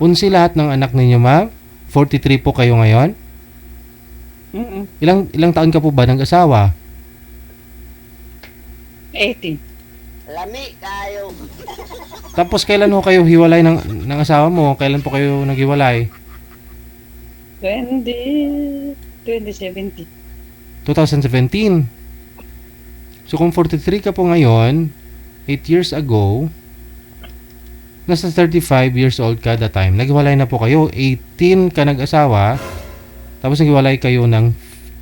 11 lahat ng anak ninyo, ma'am? 43 po kayo ngayon? Mm-mm. Ilang taon ka po ba nag-asawa? 18. Lami kayo. Tapos kailan ho kayo hiwalay ng asawa mo? Kailan po kayo naghiwalay? 2017. 2017. So kung 43 ka po ngayon, 8 years ago, nasa 35 years old ka that time. Naghiwalay na po kayo. 18 ka nag-asawa, tapos naghiwalay kayo ng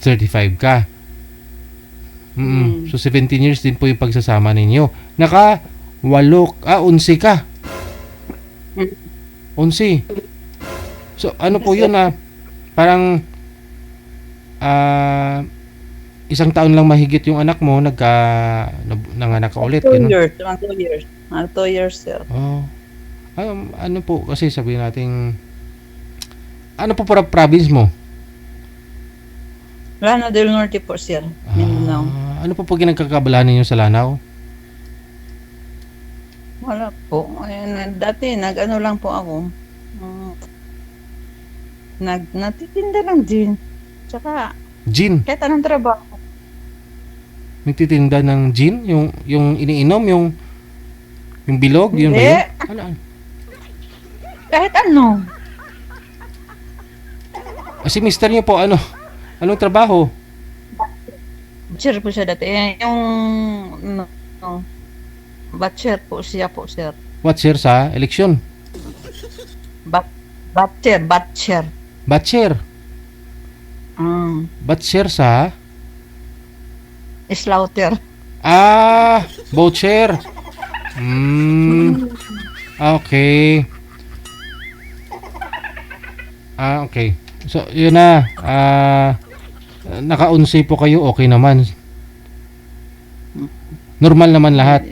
35 ka. So 17 years din po yung pagsasama ninyo. 11 ka. 11. So ano po yun parang isang taon lang mahigit yung anak mo nanganak ka ulit. 2 Ganun. years. 2 years. 2 years, sir. Oh. Ano po kasi sabihin natin, ano po para province mo? Lanao del Norte po, sir. Mindanao. Ano po ginagkakabalahan ninyo sa Lanao? Wala po. Ayun, dati, nag-ano lang po ako. Natitinda lang din. Tsaka, Gin. kahit anong trabaho. Nagtitinda ng gin? Yung iniinom? Yung bilog? Yun ba Hindi. yun? Ano? Kahit ano. Si mister niyo po, anong trabaho? Butcher po siya dati. Yung, butcher po siya po, sir. What, sir, sa eleksyon? Butcher. Batcher. Batcher sa? Slaughter. Butcher. Okay. Okay. So, yun na. Naka-11 po kayo, okay naman. Normal naman lahat.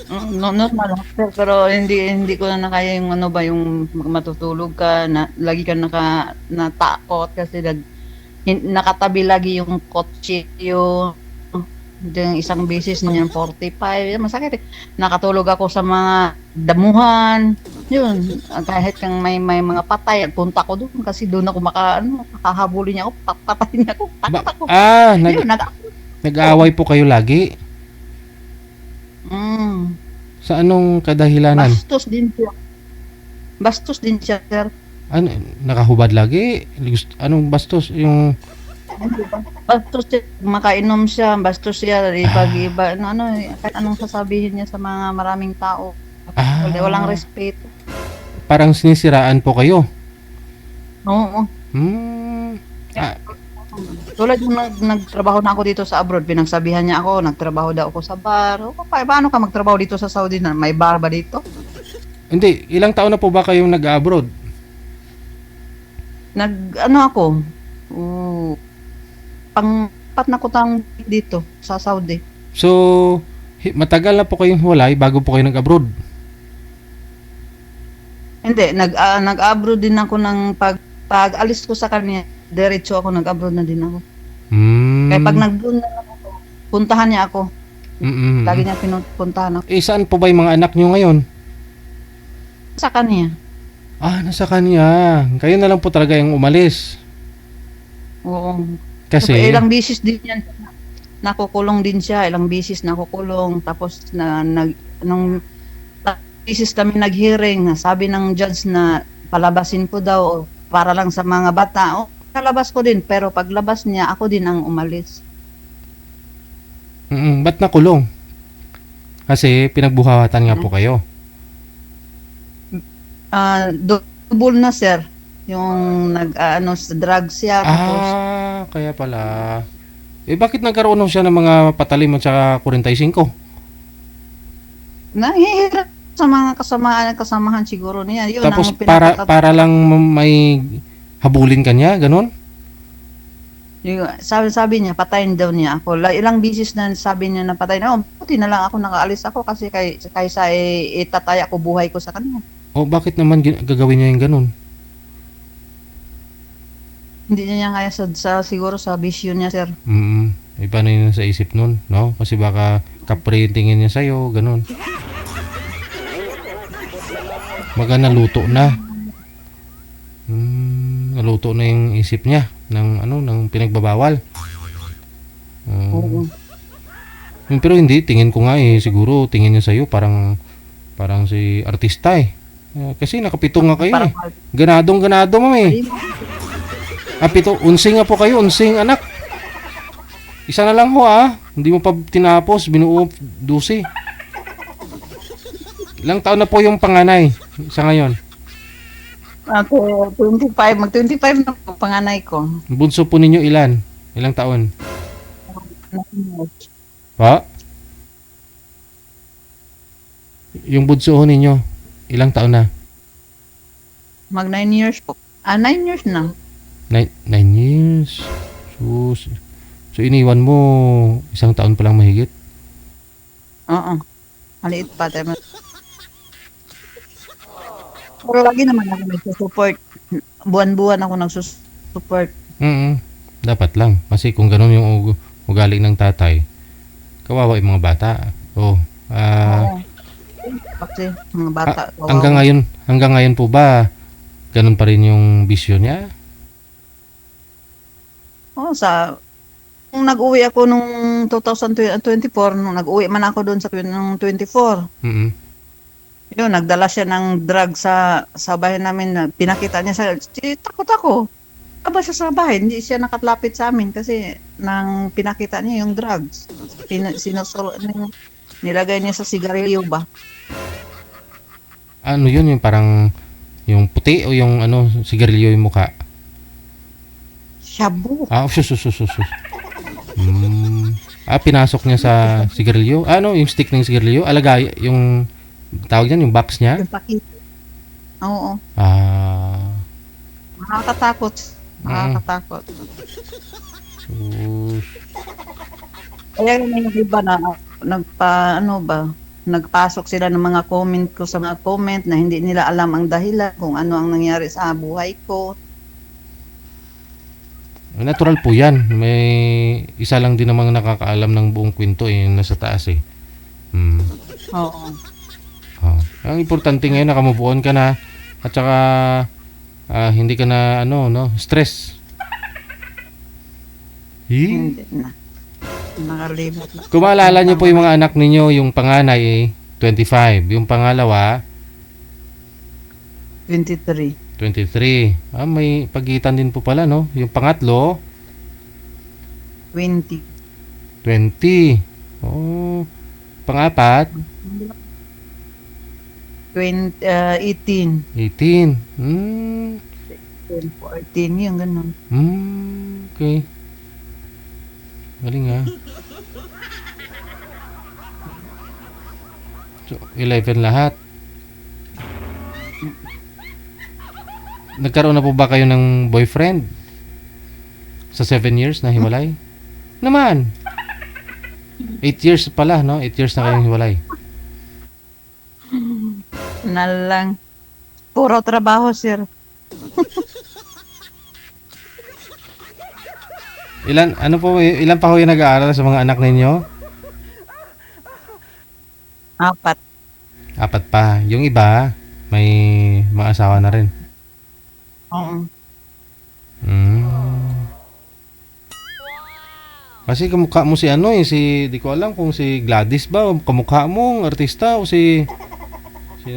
Normal lang, sir, pero hindi ko na nakaya yung yung matutulog ka na lagi ka natakot kasi nakatabi lagi yung kotse yung isang beses na yung 45, masakit eh. Nakatulog ako sa mga damuhan, yun, kahit kang may mga patay, punta ko doon kasi doon ako makahabulin niya ako, papatayin niya ako, takot ako. Yun, nag-aaway po kayo lagi? Sa anong kadahilanan? Bastos din siya, sir. Nakahubad lagi? Anong bastos? Yung Bastos siya, makainom siya, bastos siya, ipag-iba, kahit anong sasabihin niya sa mga maraming tao. Walang respeto. Parang sinisiraan po kayo? Oo. Tulad yung nagtrabaho na ako dito sa abroad, pinagsabihan niya ako, nagtrabaho daw ako sa bar. Paano ka magtrabaho dito sa Saudi na may bar ba dito? Hindi, ilang taon na po ba kayong nag-abroad? Ako, pang-4 na kutang dito sa Saudi. So, matagal na po kayong hulay bago po kayo nag-abroad? Hindi, nag-abroad din ako ng pag-alis ko sa kanya, diretso ako nag-abroad na din ako. Kaya pag nag-abroad na ako, puntahan niya ako. Lagi niya pinupuntahan ako. Saan po ba yung mga anak niyo ngayon? Sa kanya. Nasa kanya. Kayo na lang po talaga yung umalis. Oo. Kasi Ilang bisis din yan. Nakukulong din siya. Ilang bisis nakukulong. Tapos nung bisis kami nag-hearing, sabi ng judge na palabasin ko daw para lang sa mga bata. Nalabas ko din. Pero paglabas niya, ako din ang umalis. ba't nakulong? Kasi pinagbuhawatan nga po kayo. Double na, sir. Yung sa drugs siya. Tapos, Kaya pala. Bakit nagkaroon siya ng mga patalim at saka 45? nahihirap sa mga kasamahan siguro niya. Yun, Tapos ang para lang may habulin kanya, ganun? sabi niya, patayin daw niya ako. Ilang bisis na sabi niya na patayin. Buti na lang ako nakaalis ako kasi kaysa itataya ko buhay ko sa kanya. Bakit naman gagawin niya yung ganun? Hindi niya kaya siguro sa bisyo niya, sir. Iba na yun sa isip nun, no? Kasi baka kapre yung tingin niya sa'yo, ganun. Baga naluto na. Naluto na yung isip niya ng pinagbabawal. Oo. Pero hindi, tingin ko nga siguro tingin niya sa'yo parang si artista kasi nakapito nga kayo Parang Ganadong-ganado mo unsing nga po kayo, unsing anak. Isa na lang ho hindi mo pa tinapos, binuo 12. Ilang taon na po yung panganay sa ngayon? ako 25, mag-25 na po panganay ko. Bunso po ninyo ilan? Ilang taon? Pa? Yung bunso ho ninyo, ilang taon na? Mag 9 years po. 9 years na. 9 years. So iniwan mo isang taon pa lang mahigit? Oo. Maliit pa tayo. Pero lagi naman ako nagsusupport. Buwan-buwan ako nagsusupport. Dapat lang. Kasi kung ganun yung ugali ng tatay, kawawa yung mga bata. Oo. Kasi mga bata. Hanggang ngayon po ba, ganun pa rin yung bisyo niya? Oo, nung nag-uwi ako nung 2024, nung nag-uwi man ako doon nung 24. Yun, nagdala siya ng drug sa bahay namin na pinakita niya takot ako. Aba siya sa bahay, hindi siya nakatlapit sa amin kasi nang pinakita niya yung drugs. Nilagay niya sa sigarilyo ba? Ano yun? Yung parang yung puti o yung sigarilyo yung mukha? Shabu. Sus. Pinasok niya sa sigarilyo? Yung stick ng sigarilyo? Alagay, yung tawag yan, yung box niya? Yung pakit. Oo. Nakakatakot. Nakakatakot. Kaya yung iba na nagpasok sila ng mga comment ko sa mga comment na hindi nila alam ang dahilan kung ano ang nangyari sa buhay ko. Natural po yan. May isa lang din namang nakakaalam ng buong kwento nasa taas Oo. Ang importante ngayon nakamove on ka na at saka hindi ka na stress. Hindi na. Nakalimot na. Kung maalala niyo po yung mga anak ninyo, yung panganay 25, yung pangalawa 23. 23. May pagitan din po pala yung pangatlo 20. 20. Pangapat 18. 18. 14, yung ganun. Okay. Galing So, 11 lahat. Nagkaroon na po ba kayo ng boyfriend? Sa 7 years na hiwalay? Naman. 8 years pala, 8 years na kayong hiwalay. Na lang. Puro trabaho, sir. Ilan pa ho yung nag-aaral sa mga anak ninyo? 4. 4 pa. Yung iba, may mga asawa na rin. Oo. Kasi kamukha mo si di ko alam kung si Gladys ba o kamukha mo, artista o sino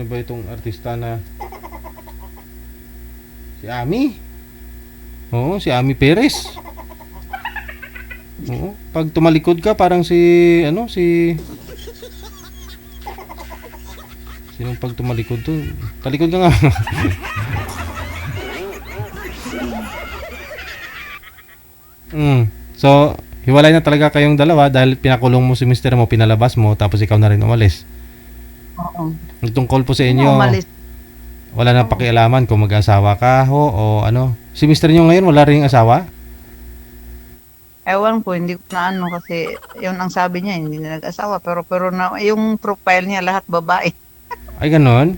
ba itong artista na si Ami? Oo, si Ami Perez. Oo, pag tumalikod ka parang sinong pag tumalikod to? Talikod ka nga. So, hiwalay na talaga kayong dalawa dahil pinakulong mo si mister mo, pinalabas mo, tapos ikaw na rin umalis. Oo. Tungkol po sa inyo, Umalis. wala na pakialaman kung mag-asawa ka o ano. Si mister nyo ngayon wala rin asawa? Ewan ko, hindi ko na kasi yun ang sabi niya, hindi na nag-asawa. Pero na, yung profile niya lahat babae. Ay, ganon?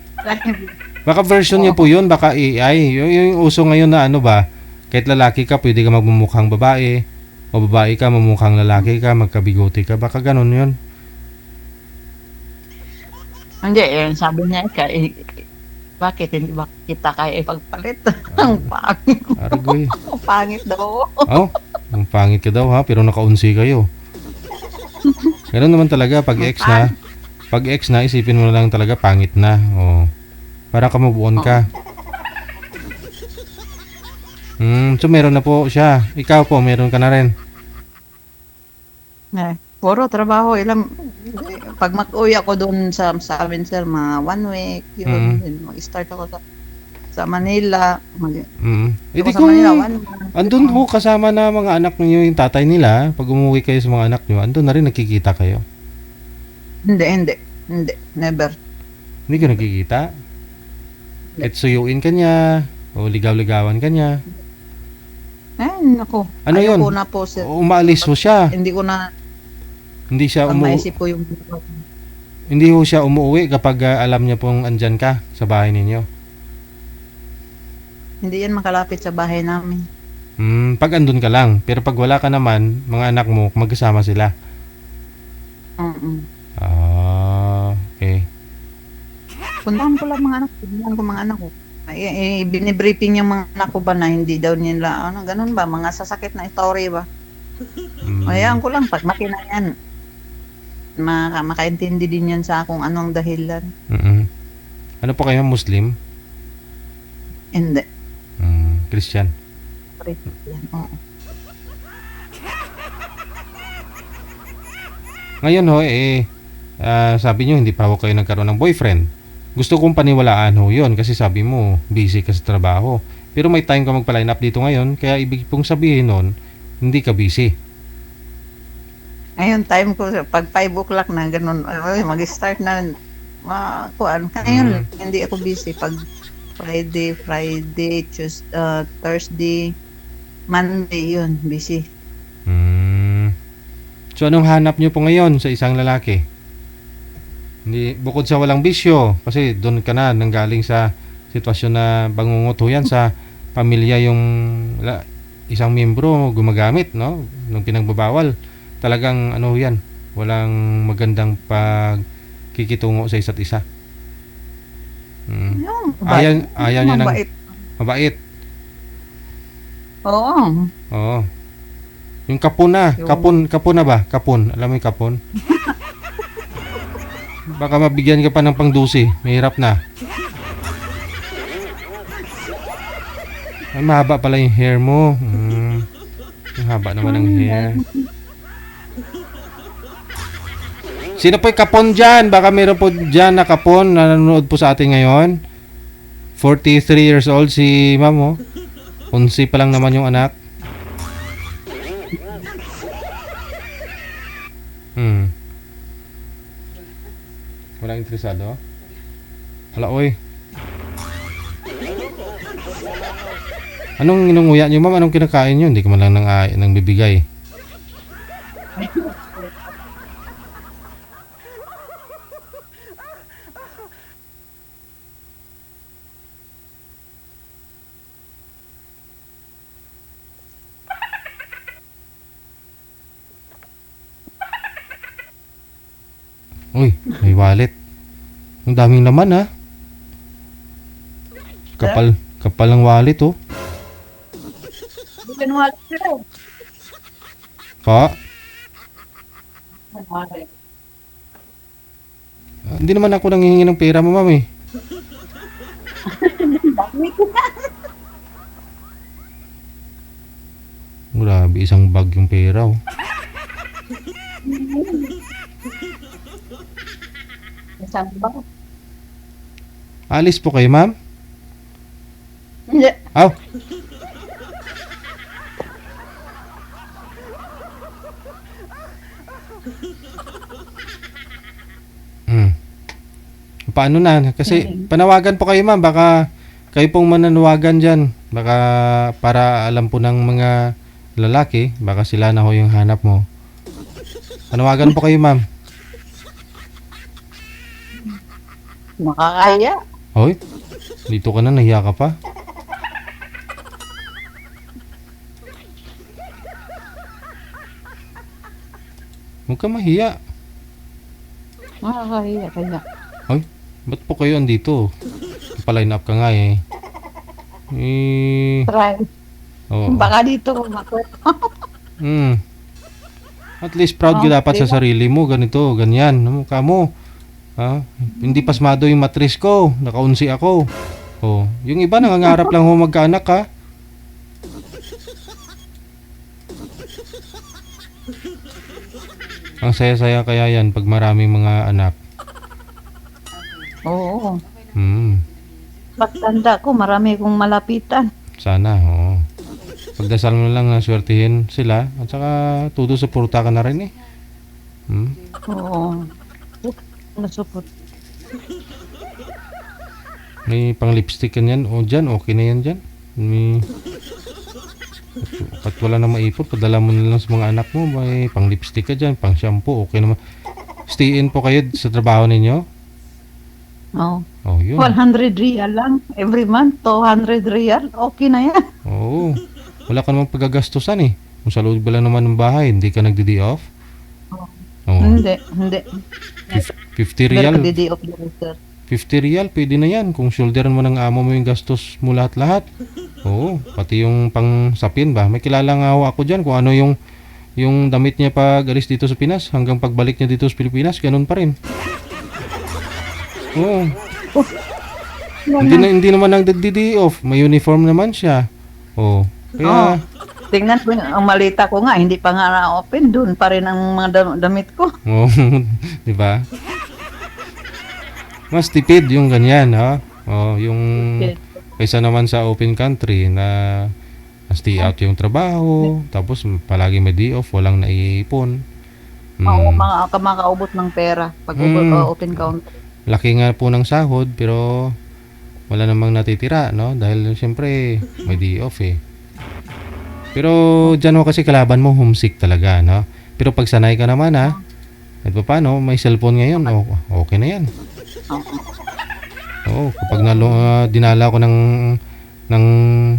Baka version niya po yun, baka AI. Yung uso ngayon na ba, kahit lalaki ka, pwede ka magmumukhang babae. O babae ka, mamumukhang lalaki ka, magkabigote ka. Baka ganon yun. Hindi, sabi niya, Bakit hindi ba kita kaya ipagpalit? Ang pangit. Aragoy. Ang pangit daw. Oh, ang pangit ka daw ha, pero nakaunsi kayo. Ganun naman talaga pag ex na. Pag ex na, isipin mo na lang talaga pangit na. Oh. Para ka move on ka. So meron na po siya. Ikaw po, meron ka na rin. Puro trabaho. Pag mag-uwi ako doon sa amin, sir, mga 1 week, yun, then mag-start ako sa Manila. Eh Ako di sa kung Manila, 1 month. andun ho kasama na mga anak niyo yung tatay nila, pag umuwi kayo sa mga anak niyo, andun na rin nakikita kayo. Hindi, never. Hindi ka nakikita? At suyuin ka niya, o ligaw-ligawan ka niya. Naku. Ano yun? Ayoko na po, sir. Umaalis ho siya. Hindi ko na Hindi siya maisip po yung Hindi ho siya umuwi kapag alam niya pong andyan ka sa bahay ninyo. hindi yan makalapit sa bahay namin. Pag andun ka lang. Pero pag wala ka naman, mga anak mo, magkasama sila. Okay. Puntahan ko lang mga anak ko. Binibriefing yung mga anak ko ba na hindi daw nila, ganun ba, mga sasakit na story ba? Hayaan ko lang, pag makina yan, makaintindi din yan sa kung anong dahilan. Ano po kayo, Muslim? Hindi. Christian? Yan, oo. Ngayon ho, sabi nyo hindi pa ho kayo nagkaroon ng boyfriend. Gusto kong paniwalaan ho yun kasi sabi mo busy ka sa trabaho. Pero may time ka magpa-line up dito ngayon, kaya ibig pong sabihin nun, hindi ka busy. Ngayon, time ko, pag 5 o'clock na, ganun, mag-start na, kuan. Ngayon, hindi ako busy. Pag Friday, Tuesday, Thursday, Monday, yun, busy. So, anong hanap nyo po ngayon sa isang lalaki? Hindi, bukod sa walang bisyo, kasi doon ka na nanggaling sa sitwasyon na bangungot ho yan sa pamilya yung isang miyembro gumagamit, no? Nung pinagbabawal. Talagang ano yan, walang magandang pagkikitungo sa isa't isa. Ayaw niya ng mabait. Oo. Oo. Yung kapon na. Kapon na ba? Kapon. Alam mo yung kapon? Baka mabigyan ka pa ng pangdusi. Mahirap na. Ay, mahaba pala yung hair mo. Ang haba naman ng hair. Sino po yung kapon dyan? Baka meron po dyan na kapon na nanonood po sa atin ngayon. 43 years old si ma'am, oh. 11 pa lang naman yung anak. Walang interesado? Hala, oy. Anong inunguya nyo, ma'am? Anong kinakain nyo? Hindi ko man lang nang bibigay. Uy, may wallet. Ang daming laman, ha? Kapal ng wallet, oh. Pa? Hindi naman ako nanghihingi ng pera mo, ma'am, eh. Grabe, isang bag yung pera, oh. Alis po kayo, ma'am? Hindi. Aw. Paano na? Kasi panawagan po kayo, ma'am. Baka kayo pong mananawagan dyan. Baka para alam po ng mga lalaki, baka sila na ho yung hanap mo. Panawagan po kayo, ma'am. Makakaya. Hoy, dito ka na, nahiya ka pa. Huwag ka mahiya. Makakaya kaya. Hoy, ba't po kayo andito? Paline up ka nga eh. Try. Oo. Baka dito ko makuha. At least proud ka dapat sa diba? sarili mo. Ganito, ganyan. Mukha mo. Ha? Hindi pasmado yung matris ko. Nakaunsi ako. Oh, yung iba nangangarap lang ho magkaanak ha. Ang saya-saya kaya yan pag maraming mga anak. Oo. Pagtanda ko, marami kong malapitan. Sana, oo. Pagdasal mo lang na swertihin sila at saka tudo suporta ka na rin eh. Oo. Nasupot. May pang lipstick ka yan o dyan, okay na yan dyan. May... At wala na maipon, padala mo na lang sa mga anak mo, may pang lipstick ka dyan, pang shampoo, okay naman. Stay in po kayo sa trabaho ninyo? Oo. Oh, yun. 100 real lang. Every month, 200 real. Okay na yan. Oo. Wala ka namang pagagastusan eh. Kung sa loob ba lang naman ng bahay, hindi ka nagdi-day off? Oo. Hindi. 50 real. Day off lang, sir. 50 real, pwede na yan. Kung shoulderan mo ng amo mo yung gastos mo lahat-lahat. Oo. Pati yung pang sapin ba? May kilala nga ako dyan kung ano yung damit niya pag alis dito sa Pinas hanggang pagbalik niya dito sa Pilipinas, ganun pa rin. Oo. Hindi naman nagdi-day off. May uniform naman siya. Oo. Kaya... Tingnan ko, ang malita ko nga, hindi pa nga na-open. Doon pa rin ang mga damit ko. Oo. Di ba? Mas tipid yung ganyan, ha? Oh, yung kaysa naman sa open country na stay out yung trabaho, tapos palagi may day off, walang naiipon. Oo, makaubot ng pera pag open country. Laki nga po ng sahod, pero wala namang natitira, no? Dahil siyempre may day off eh. Pero dyan mo kasi kalaban mo, homesick talaga, no? Pero pag sanay ka naman, ha? At paano, may cellphone ngayon, okay na yan. Oo, kapag dinala ko ng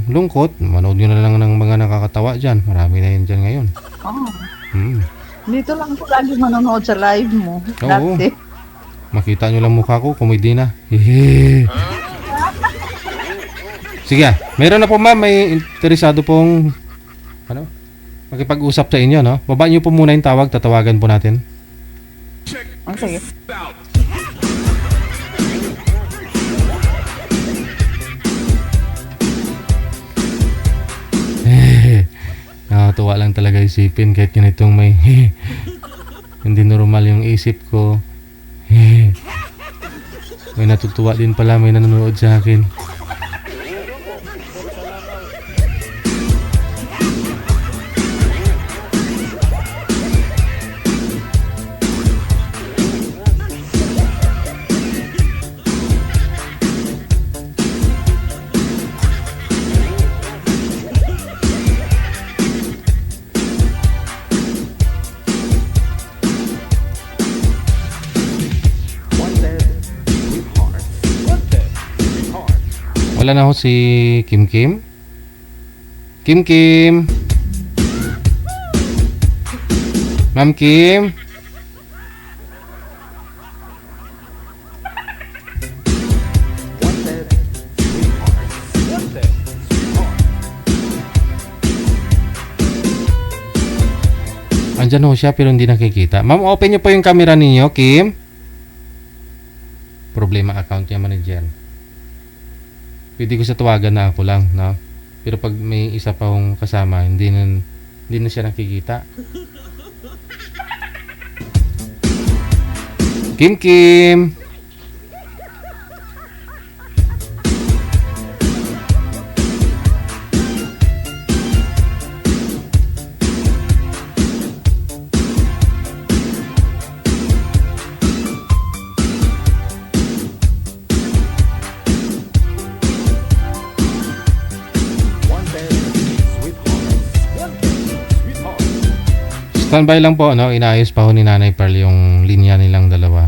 lungkot, manood nyo na lang ng mga nakakatawa dyan. Marami na yan dyan ngayon. Dito lang ko lagi manonood sa live mo. Oo. Dati. Makita nyo lang mukha ko, comedy na. Sige, meron na po ma'am, may interesado pong makipag-usap sa inyo, no? Baba nyo po muna yung tawag, tatawagan po natin. Okay. Nakakatuwa lang talaga isipin kahit ganitong may hindi normal yung isip ko. May natutuwa din pala, may nanonood sa akin. Wala na ho si Kim Kim. Kim Kim. Ma'am Kim. Andyan ho siya pero hindi nakikita. Ma'am, open niyo po yung camera ninyo, Kim. Problema account niya, manager. Pwede ko sa tawagan na ako lang, no? Pero pag may isa pa akong kasama, hindi na siya nakikita. Kim Kim. Standby lang po, no? Inaayos pa ho ni Nanay Pearl yung linya nilang dalawa.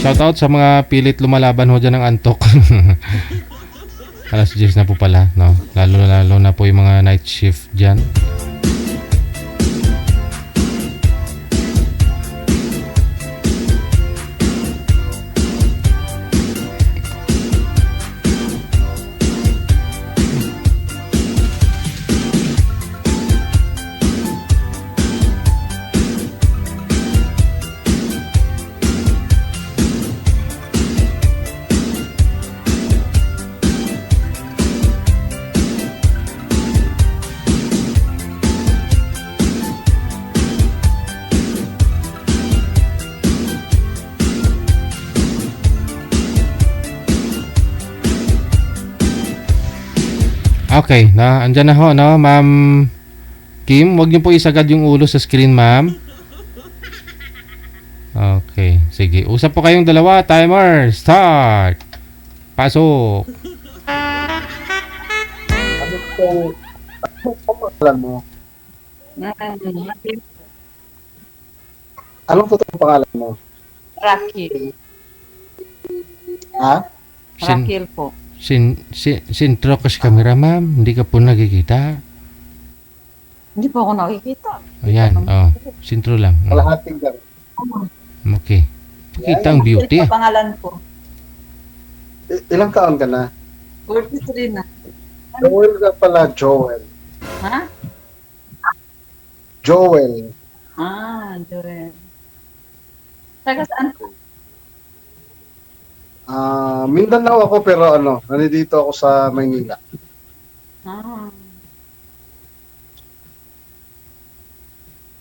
Shoutout sa mga pilit lumalaban ho dyan ng antok. Alas 10 na po pala, no? Lalo na po yung mga night shift dyan. Okay, na andyan na ho, no, Ma'am Kim. Huwag niyo po isagad yung ulo sa screen, ma'am. Okay, sige. Usap po kayong dalawa. Timer, start. Pasok. Ano pangalan mo? Anong totoong pangalan mo? Rakil. Ha? Rakil po. Sintro ka sa camera, ma'am. Hindi ka po nakikita. Hindi po ako nakikita. Ayan, oh. Sintro lang. Kalahating lang. Okay. Kita ang beauty, Ito pangalan ko. Ilang taon ka na? 43 na. Joel ka pala, Joel. Ha? Joel. Joel. Taga saan po? Mindanao ako pero nandito ako sa Maynila. Ah.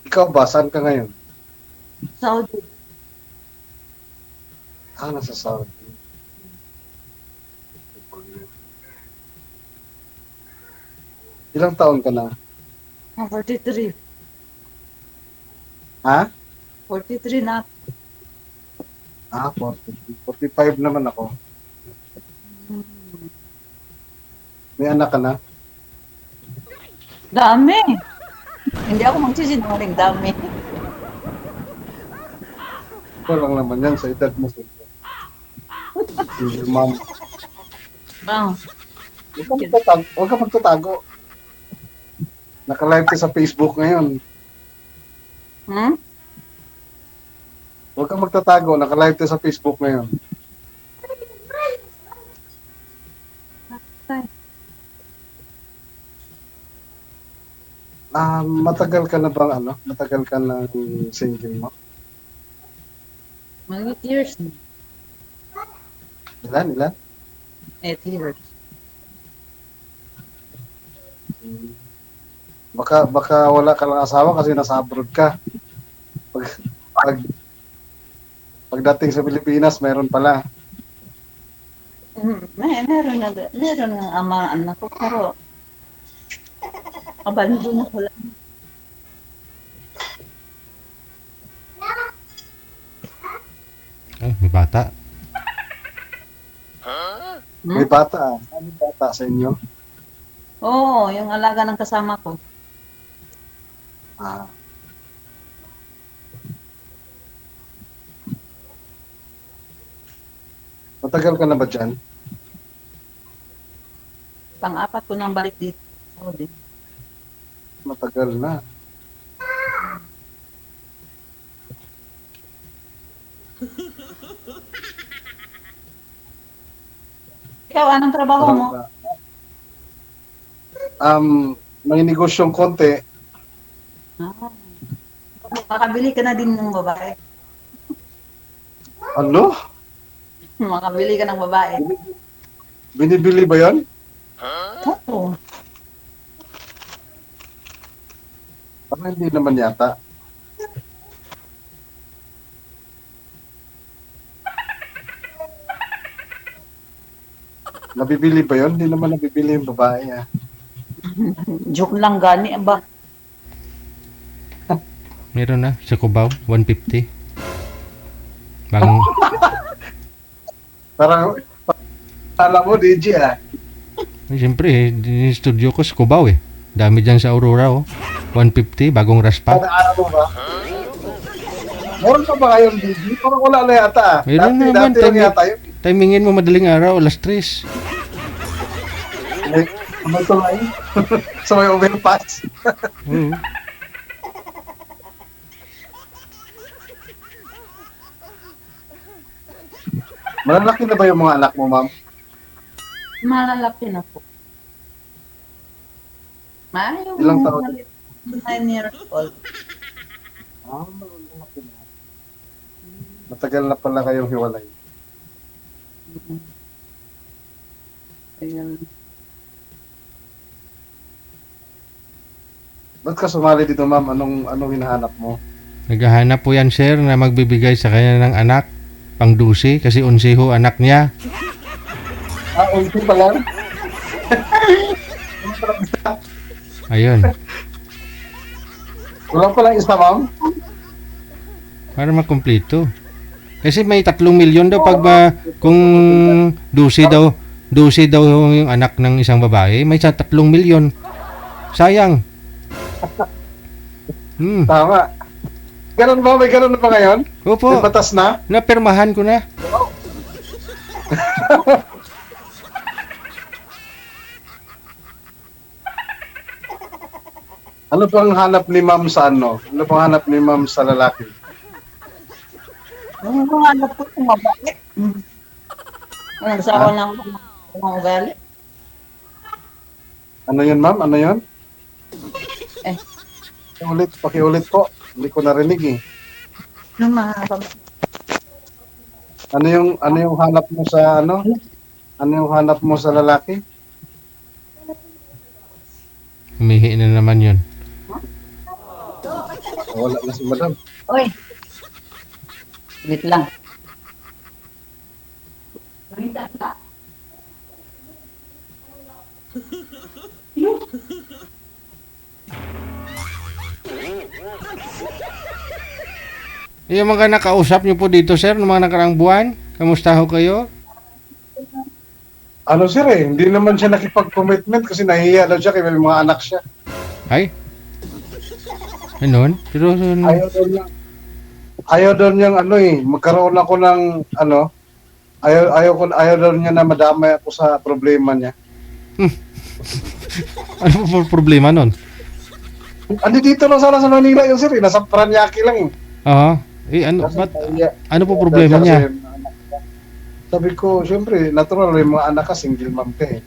Ikaw ba? Saan ka ngayon? Saudi. Nasa Saudi. Ilang taon ka na? 43. Ha? 43 na. 45 naman ako. May anak ka na? Dami. Hindi ako magsisinungaling, dami. Ito lang naman yan sa edad mo. Single mom. Ah. Huwag ka magtatago. Naka-live ka sa Facebook ngayon. Hmm? Huwag kang magtatago. Naka-live ka sa Facebook ngayon. Matagal ka na bang Matagal ka na single mo? Mga 8 years na. Ilan? 8 years. Baka wala ka lang asawa kasi nasa abroad ka. Pagdating sa Pilipinas, meron pala. Meron ng ama anak ko, pero abando na ko lang. May bata. May bata. Ano bata sa inyo? Oo, yung alaga ng kasama ko. Ah. Matagal ka na ba dyan? Pang-apat ko nang balik dito. Saudi. Matagal na. Ikaw, anong trabaho mo? May negosyong konti. Makabili ka na din ng babae. Ano? Makabili ka ng babae. Binibili ba yon? Oo. Parang hindi naman yata. Nabibili ba yon? Hindi naman nabibili yung babae. Joke lang gani ba? Meron na sa Cubao, 150. Bagong Parang, alam mo, DJ siyempre, yung studio ko sa Cubao eh. Dami dyan sa Aurora oh. 150, bagong raspa. Alam mo ba? Meron pa ba kayong DJ? Parang wala na yata. Meron naman, Dati lang yata yun. Timingin mo madaling araw, alas 3. Ano ito nga yun? Sa may overpass. Oo. Malalaki na ba yung mga anak mo, ma'am? Malalaki na po. Yung Ilang taon? 9 years old. Ah, malalaki na. Matagal na pala kayong hiwalay. Ayun. Ba't ka sumali dito, ma'am? Anong hinahanap mo? Naghahanap po yan, sir, na magbibigay sa kanya ng anak. Pang 12 kasi 11 ho anak niya. Ah, ulti pa lang? Ayun. Wala pa lang isa, ma'am? Para makumpleto. Kasi may 3 milyon daw pag kung 12 daw yung anak ng isang babae, may 3 milyon. Sayang. Tama. Ganun ba? May ganun na ba ngayon? Opo, May batas na? napirmahan ko na. Ano pang hanap ni ma'am sa ano? Ano pang hanap ni ma'am sa lalaki? Yung mga anak ko, mabait. Nagsawa ng mga ugali. Ano yun, ma'am? Ano yun? Eh. Pakiulit po. Hindi ko narinig eh. Yung mga Ano yung hanap mo sa ano? Ano yung hanap mo sa lalaki? Humihi na naman yun. Wala na si madam. Oy. Wait lang. Yung mga nakausap niyo po dito, sir, ng mga nakaraang buwan, kamusta ho kayo? Ano sir eh, hindi naman siya nakipag-commitment kasi nahihiya daw siya kaya may mga anak siya. Ay? Ganun? Pero, Ayaw daw niyang ano eh, magkaroon ako ng ano, ayaw daw niya na madamay ako sa problema niya. ano po problema nun? Andi dito lang sana sa Manila yung sir eh, nasa Paranaque lang eh. Oo. Eh, ano, Kasi ba't, nahihiya. ano po problema Kasi niya? may mga anak ka. Sabi ko, syempre, natural yung mga anak ka, single mom ka eh.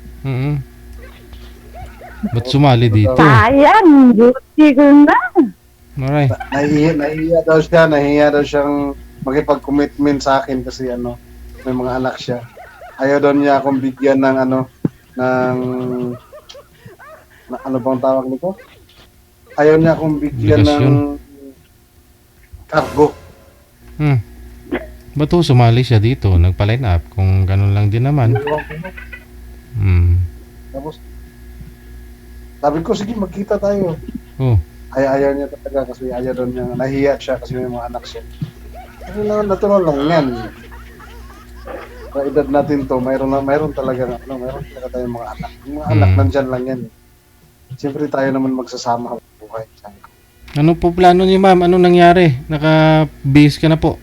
Ba't sumali dito? Sayang, duty ko na. Alright. Nahihiya daw siyang makipag-commitment sa akin kasi ano, may mga anak siya. Ayaw daw niya akong bigyan ng ano, ano bang tawag nito? Ayaw niya akong bigyan Obligasyon. ng cargo. Ba't ho sumali siya dito? Nagpa-line up kung ganun lang din naman. Tapos, sabi ko, sige, magkita tayo. Oh. Ayaw niya talaga kasi ayaw daw niya, nahihiya siya kasi may mga anak siya. Kasi natural lang yan. Sa edad natin to, mayroon talaga tayong mga anak. Yung mga anak nandyan lang yan. Siyempre tayo naman magsasama sa buhay. Ano po plano niyo, ma'am? Anong nangyari? Naka-base ka na po.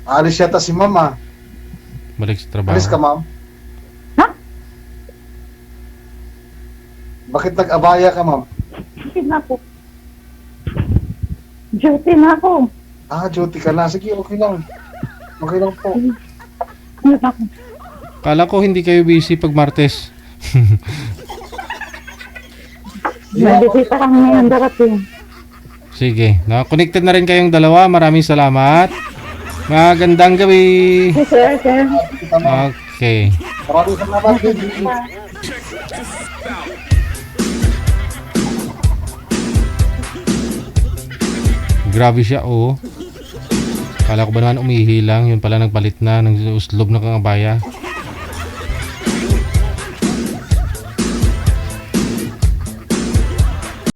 Alis yata si mama. Balik sa trabaho. Alis ka, ma'am? Ha? Bakit nag-abaya ka, ma'am? Duty na ako. Duty na ako. Ah, duty ka na. Sige, okay lang. Okay lang po. Kala ko hindi kayo busy pag Martes. May bisita kami ngayon darating. Sige. Na-connected na rin kayong dalawa. Maraming salamat. Magandang gabi. Sir. Okay. Maraming salamat, baby. Grabe siya, oh. Kala ko ba naman umihi lang. Yun pala nagpalit na ng uslob na kangabaya.